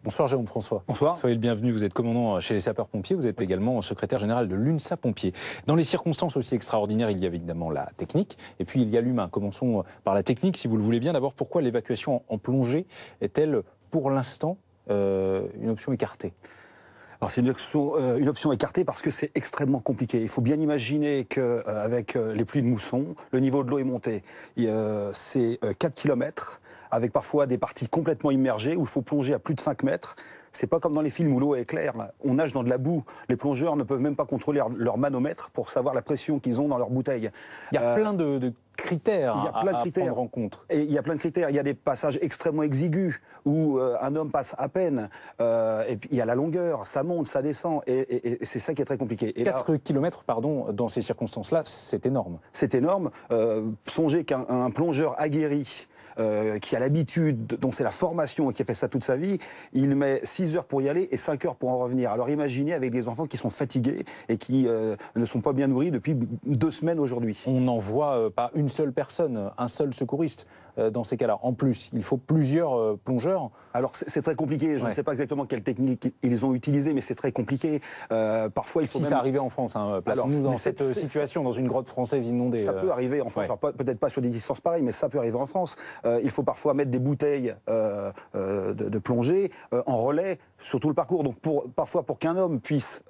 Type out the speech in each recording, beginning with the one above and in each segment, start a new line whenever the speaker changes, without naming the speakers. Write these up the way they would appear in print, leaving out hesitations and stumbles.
Bonsoir Jérôme François.
Bonsoir.
Soyez le bienvenu, vous êtes commandant chez les sapeurs-pompiers, vous êtes également secrétaire général de l'UNSA Pompiers. Dans les circonstances aussi extraordinaires, il y a évidemment la technique et puis il y a l'humain. Commençons par la technique, si vous le voulez bien. D'abord, pourquoi l'évacuation en plongée est-elle pour l'instant une option écartée ?
Alors c'est une option écartée parce que c'est extrêmement compliqué. Il faut bien imaginer qu'avec les pluies de mousson, le niveau de l'eau est monté. C'est 4 km, avec parfois des parties complètement immergées où il faut plonger à plus de 5 mètres. C'est pas comme dans les films où l'eau est claire. On nage dans de la boue. Les plongeurs ne peuvent même pas contrôler leur manomètre pour savoir la pression qu'ils ont dans leur bouteille.
Il y a plein de critères à prendre en compte.
Et il y a plein de critères. Il y a des passages extrêmement exigus où un homme passe à peine. Et puis il y a la longueur, ça monte, ça descend. Et c'est ça qui est très compliqué. Et
4 km, pardon, dans ces circonstances-là, c'est énorme.
C'est énorme. Songez qu'un plongeur aguerri, qui a l'habitude, dont c'est la formation et qui a fait ça toute sa vie, il met 6 heures pour y aller et 5 heures pour en revenir. Alors imaginez avec des enfants qui sont fatigués et qui ne sont pas bien nourris depuis 2 semaines aujourd'hui.
On n'envoie pas une seule personne, un seul secouriste dans ces cas-là. En plus, il faut plusieurs plongeurs.
Alors c'est très compliqué, je ne sais pas exactement quelle technique ils ont utilisé, mais c'est très compliqué. Parfois il faut
ça arrivait en France, plaçons-nous dans cette situation, dans une grotte française inondée.
Ça peut arriver en France, peut-être pas sur des distances pareilles, mais ça peut arriver en France. Il faut parfois mettre des bouteilles de plongée en relais sur tout le parcours. Donc parfois pour qu'un homme puisse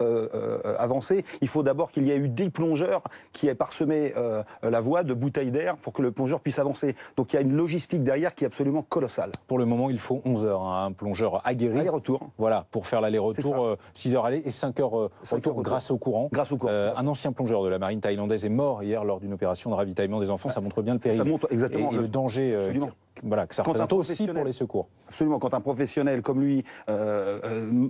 avancer, il faut d'abord qu'il y ait eu 10 plongeurs qui aient parsemé la voie de bouteilles d'air pour que le plongeur puisse avancer. Donc il y a une logistique derrière qui est absolument colossale.
Pour le moment, il faut 11 heures, un plongeur aguerri.
Aller-retour.
Voilà, pour faire l'aller-retour, 6 heures aller et 5 heures retour grâce au courant.
Grâce au courant.
Un ancien plongeur de la marine thaïlandaise est mort hier lors d'une opération de ravitaillement des enfants. Ça montre bien le péril.
Ça montre exactement
et le danger que ça représente aussi pour les secours.
Absolument. Quand un professionnel comme lui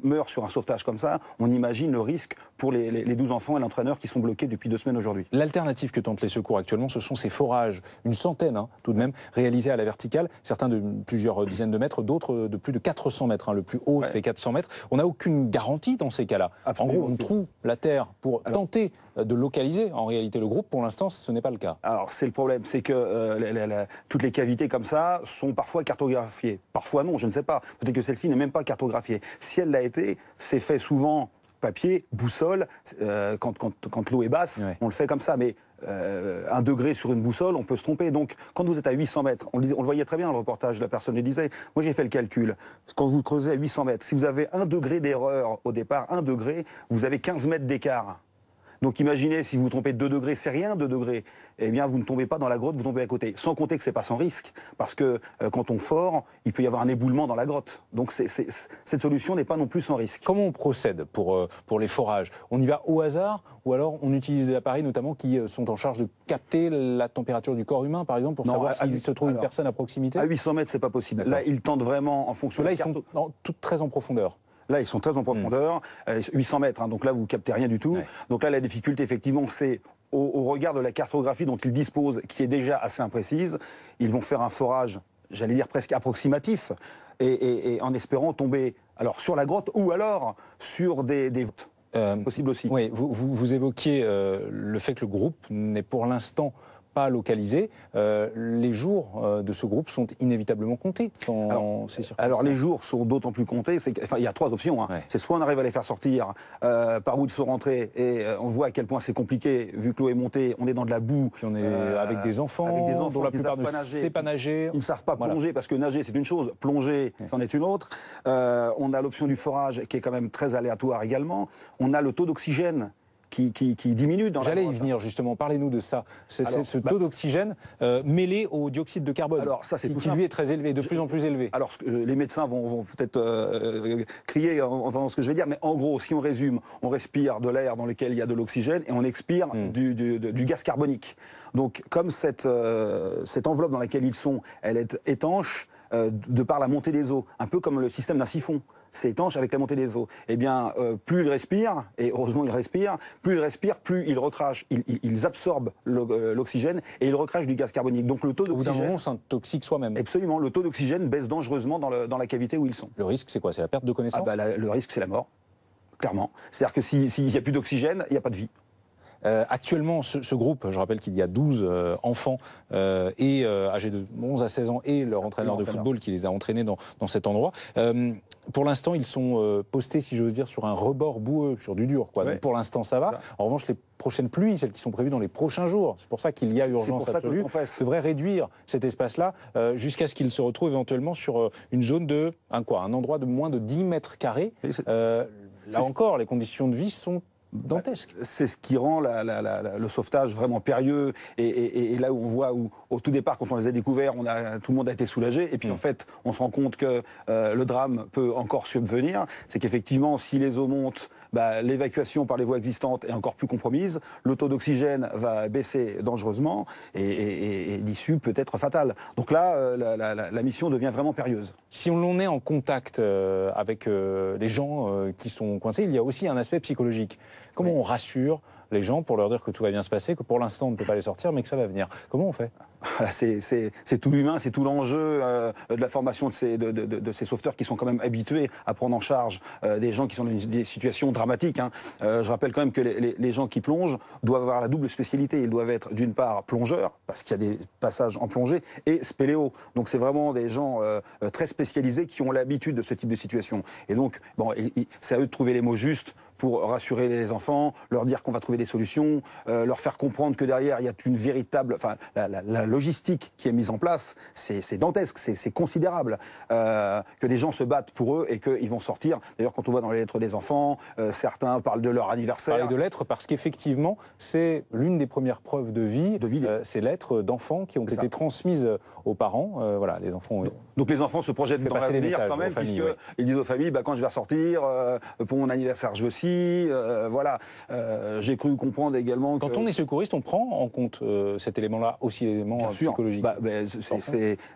meurt sur un sauvetage comme ça, on imagine le risque pour les 12 enfants et l'entraîneur qui sont bloqués depuis 2 semaines aujourd'hui.
L'alternative que tentent les secours actuellement, ce sont ces forages, une centaine tout de même, réalisés à la verticale, certains de plusieurs dizaines de mètres, d'autres de plus de 400 mètres. Le plus haut fait 400 mètres. On n'a aucune garantie dans ces cas-là.
Absolument.
En gros, on trouve la terre pour tenter de localiser en réalité le groupe. Pour l'instant, ce n'est pas le cas.
Alors c'est le problème, c'est que toutes les cavités comme ça sont parfois cartographiées. Parfois non, je ne sais pas. Peut-être que celle-ci n'est même pas cartographiée. Si elle l'a été, c'est fait souvent papier, boussole. Quand l'eau est basse, on le fait comme ça. Mais 1 degré sur une boussole, on peut se tromper. Donc, quand vous êtes à 800 mètres, on le voyait très bien dans le reportage, la personne le disait. Moi, j'ai fait le calcul. Quand vous creusez à 800 mètres, si vous avez 1 degré d'erreur au départ, 1 degré, vous avez 15 mètres d'écart. Donc imaginez, si vous vous trompez de 2 degrés, c'est rien 2 degrés, eh bien vous ne tombez pas dans la grotte, vous tombez à côté. Sans compter que c'est pas sans risque, parce que quand on fore, il peut y avoir un éboulement dans la grotte. Donc cette solution n'est pas non plus sans risque.
Comment on procède pour les forages? On y va au hasard ou alors on utilise des appareils notamment qui sont en charge de capter la température du corps humain, par exemple, pour savoir s'il se trouve une personne à proximité?
À 800 mètres, c'est pas possible. Là, ils tentent vraiment en fonction de
la carte. Là, ils sont toutes très en profondeur.
Là, ils sont très en profondeur, 800 mètres, donc là, vous captez rien du tout. Ouais. Donc là, la difficulté, effectivement, c'est au regard de la cartographie dont ils disposent, qui est déjà assez imprécise, ils vont faire un forage, j'allais dire presque approximatif, et en espérant tomber alors sur la grotte ou alors sur des voûtes. Possible aussi.
Oui, vous évoquiez le fait que le groupe n'est pour l'instant pas localisé. Les jours de ce groupe sont inévitablement comptés dans ces circonstances.
Alors les jours sont d'autant plus comptés, il y a 3 options. C'est soit on arrive à les faire sortir par où ils sont rentrés, et on voit à quel point c'est compliqué, vu que l'eau est montée, on est dans de la boue.
Puis on est avec des enfants dont la plupart ne savent pas nager.
Ils ne savent pas plonger, parce que nager c'est une chose, plonger c'en est une autre. On a l'option du forage qui est quand même très aléatoire également. On a le taux d'oxygène qui diminue dans la grotte.
J'allais y venir justement, parlez-nous de ça. Ce taux d'oxygène mêlé au dioxyde de carbone, qui lui est très élevé, de plus en plus élevé.
Alors les médecins vont peut-être crier en entendant ce que je vais dire, mais en gros, si on résume, on respire de l'air dans lequel il y a de l'oxygène et on expire du gaz carbonique. Donc comme cette enveloppe dans laquelle ils sont, elle est étanche de par la montée des eaux, un peu comme le système d'un siphon. C'est étanche avec la montée des eaux. Eh bien, plus ils respirent, et heureusement ils respirent, plus ils recrachent, ils absorbent l'oxygène et ils recrachent du gaz carbonique. Donc le taux d'oxygène...
Au bout d'un moment, on s'intoxique soi-même.
Absolument, le taux d'oxygène baisse dangereusement dans la cavité où ils sont.
Le risque, c'est quoi? C'est la perte de connaissance?
Le risque, c'est la mort, clairement. C'est-à-dire que s'il n'y a plus d'oxygène, il n'y a pas de vie.
Actuellement, ce groupe, je rappelle qu'il y a 12 enfants âgés de 11 à 16 ans et leur entraîneur de football qui les a entraînés dans cet endroit. Pour l'instant, ils sont postés, si j'ose dire, sur un rebord boueux, sur du dur, quoi. Ouais. Donc pour l'instant, ça va. En revanche, les prochaines pluies, celles qui sont prévues dans les prochains jours, c'est pour ça qu'il y a urgence absolue, devrait réduire cet espace-là jusqu'à ce qu'il se retrouve éventuellement sur une zone de un endroit de moins de 10 mètres carrés. Là encore, les conditions de vie sont dantesque.
C'est ce qui rend le sauvetage vraiment périlleux et là où on voit où, au tout départ, quand on les a découverts, tout le monde a été soulagé et puis en fait, on se rend compte que le drame peut encore subvenir. C'est qu'effectivement, si les eaux montent, l'évacuation par les voies existantes est encore plus compromise, le taux d'oxygène va baisser dangereusement et l'issue peut être fatale. Donc là, la mission devient vraiment périlleuse.
Si on est en contact avec les gens qui sont coincés, il y a aussi un aspect psychologique. Comment on rassure les gens pour leur dire que tout va bien se passer, que pour l'instant on ne peut pas les sortir, mais que ça va venir? Comment on fait?
C'est tout l'humain, c'est tout l'enjeu de la formation de ces sauveteurs qui sont quand même habitués à prendre en charge des gens qui sont dans des situations dramatiques. Je rappelle quand même que les gens qui plongent doivent avoir la double spécialité. Ils doivent être d'une part plongeurs, parce qu'il y a des passages en plongée, et spéléo. Donc c'est vraiment des gens très spécialisés qui ont l'habitude de ce type de situation. Et donc, c'est à eux de trouver les mots justes pour rassurer les enfants, leur dire qu'on va trouver des solutions, leur faire comprendre que derrière, il y a une véritable... La logistique qui est mise en place, c'est dantesque, c'est considérable. Que des gens se battent pour eux et qu'ils vont sortir. D'ailleurs, quand on voit dans les lettres des enfants, certains parlent de leur anniversaire.
Parler de lettres parce qu'effectivement, c'est l'une des premières preuves de vie. Ces lettres d'enfants qui ont été transmises aux parents. Les enfants...
Donc les enfants se projettent dans l'avenir quand même, puisqu'ils disent aux familles, quand je vais ressortir, pour mon anniversaire, je veux aussi. J'ai cru comprendre également
Quand on est secouriste, on prend en compte cet élément-là, aussi l'élément psychologique.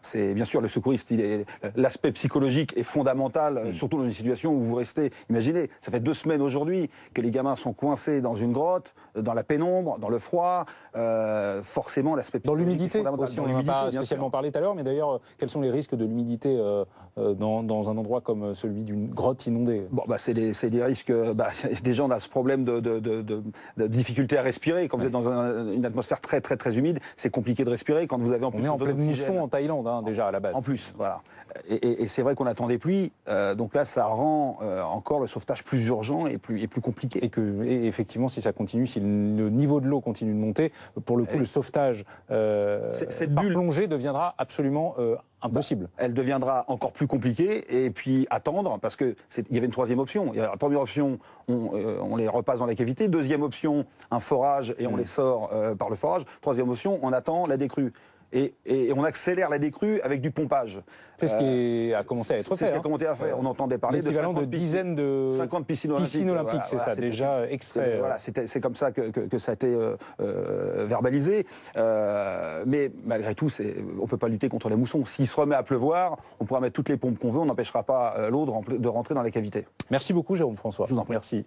C'est bien sûr, le secouriste, l'aspect psychologique est fondamental, surtout dans une situation où vous restez... Imaginez, ça fait 2 semaines aujourd'hui que les gamins sont coincés dans une grotte, dans la pénombre, dans le froid. Forcément, l'aspect psychologique est fondamental.
Aussi, on n'en a pas spécialement parlé tout à l'heure, mais d'ailleurs, quels sont les risques de l'humidité dans un endroit comme celui d'une grotte inondée?
C'est des risques... déjà, on a ce problème de difficulté à respirer. Quand vous êtes dans une atmosphère très, très, très humide, c'est compliqué de respirer. Quand vous avez en plus...
On est en pleine mousson en Thaïlande, déjà, à la base.
En plus, voilà. Et c'est vrai qu'on attend des pluies. Donc là, ça rend encore le sauvetage plus urgent et plus compliqué.
Et effectivement, si ça continue, si le niveau de l'eau continue de monter, pour le coup, le sauvetage par plongée deviendra absolument impossible.
Elle deviendra encore plus compliquée et puis attendre, parce qu'il y avait une troisième option. La première option, on les repasse dans la cavité. Deuxième option, un forage et on les sort par le forage. Troisième option, on attend la décrue. Et on accélère la décrue avec du pompage.
C'est ce qui a commencé à être fait.
C'est ce qui a commencé à faire. On entendait parler de
50 dizaines de
50 piscines olympiques.
C'est ça, déjà extrait.
C'est comme ça que ça a été verbalisé. Mais malgré tout, on ne peut pas lutter contre la mousson. S'il se remet à pleuvoir, on pourra mettre toutes les pompes qu'on veut, on n'empêchera pas l'eau de rentrer dans la cavité.
Merci beaucoup, Jérôme François.
Je vous en prie.
Merci.